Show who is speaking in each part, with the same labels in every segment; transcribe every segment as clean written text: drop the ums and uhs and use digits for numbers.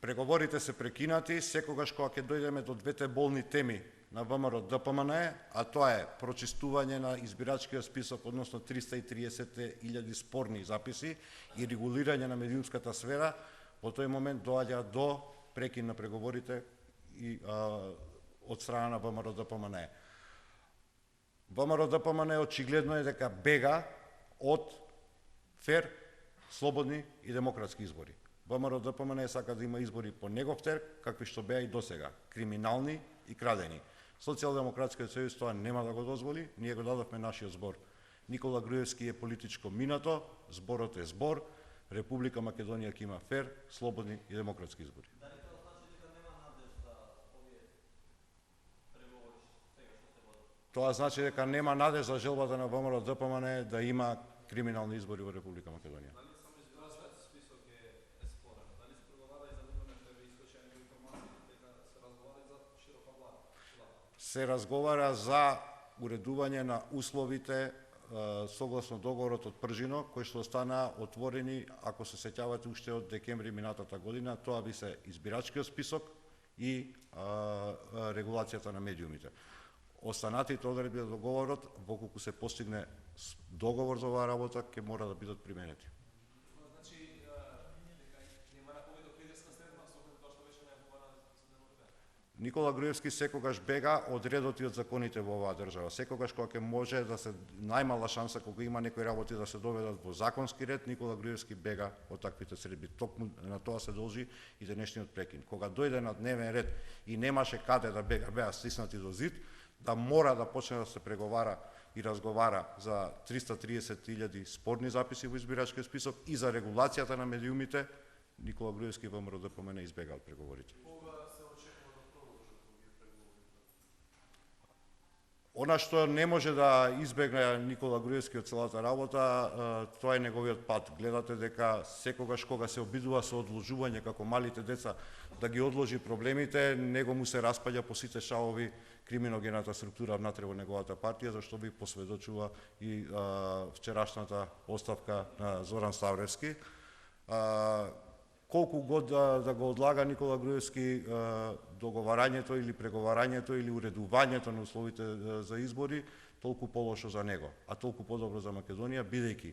Speaker 1: Преговорите се прекинати секогаш кога ќе дојдеме до двете болни теми на ВМРО-ДПМН, а тоа е прочистување на избирачкиот список, односно 330.000 спорни записи и регулирање на медиумската сфера. Во тој момент доаѓа до прекин на преговорите и од страна на ВМРО-ДПМН. ВМРО-ДПМН очигледно е дека бега од фер, слободни и демократски избори. ВМРО-ДПМН сака да има избори по негов терк, какви што беа и досега, криминални и крадени. Социјалдемократскиот сојуз тоа нема да го дозволи, ние го дадовме нашиот збор. Никола Груевски е политичко минато, зборот е збор, Република Македонија ќе има фер, слободни и демократски избори.
Speaker 2: Дали тоа значи дека нема надеж за овие преговори сега што се водат?
Speaker 1: Тоа значи дека нема надеж за желбата на ВМРО-ДПМН да има криминални избори во Република Македонија. Се разговара за уредување на условите согласно договорот од Пржино, кои што стана отворени, ако се сеќавате, уште од декември минатата година. Тоа би се избирачкиот список и регулацијата на медиумите. Останатите одредби од договорот, доколку се постигне договор за оваа работа, ќе мора да бидат применети. Никола Груевски секогаш бега од редот и од законите во оваа држава. Секогаш кога ќе може да се најмала шанса кога има некои работи да се доведат во законски ред, Никола Груевски бега од таквите средби. Токму на тоа се должи и денешниот прекин. Кога дојде на дневен ред и немаше каде да бега, беа стиснати до зид, да мора да почне да се преговара и разговара за 330.000 спорни записи во избирачкиот список и за регулацијата на медиумите, Никола Груевски во ВМРО-ДПМН избега од преговорите. Она што не може да избегне Никола Груевски од целата работа, тоа е неговиот пат. Гледате дека секогаш кога се обидува со одложување како малите деца да ги одложи проблемите, него му се распаѓа по сите шавови криминогената структура внатре во неговата партија, зашто би посведочува и вчерашната оставка на Зоран Ставревски. Колку год да го одлага Никола Груевски договарањето или преговарањето или уредувањето на условите за избори, толку полошо за него, а толку подобро за Македонија, бидејќи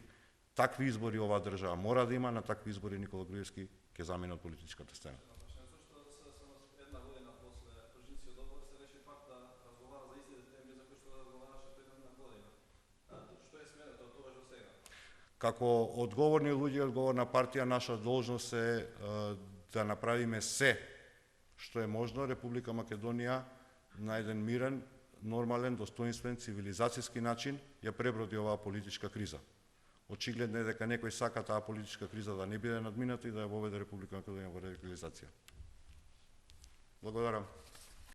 Speaker 1: такви избори оваа држава мора да има, на такви избори Никола Груевски ќе замине од политичката сцена. Како одговорни луѓе, одговорна партија, наша должност е да направиме се што е можно Република Македонија на еден мирен, нормален, достоинствен, цивилизацијски начин ја преброди оваа политичка криза. Очигледно е дека некој сака таа политичка криза да не биде надмината и да ја воведе Република Македонија во радикализација. Благодарам.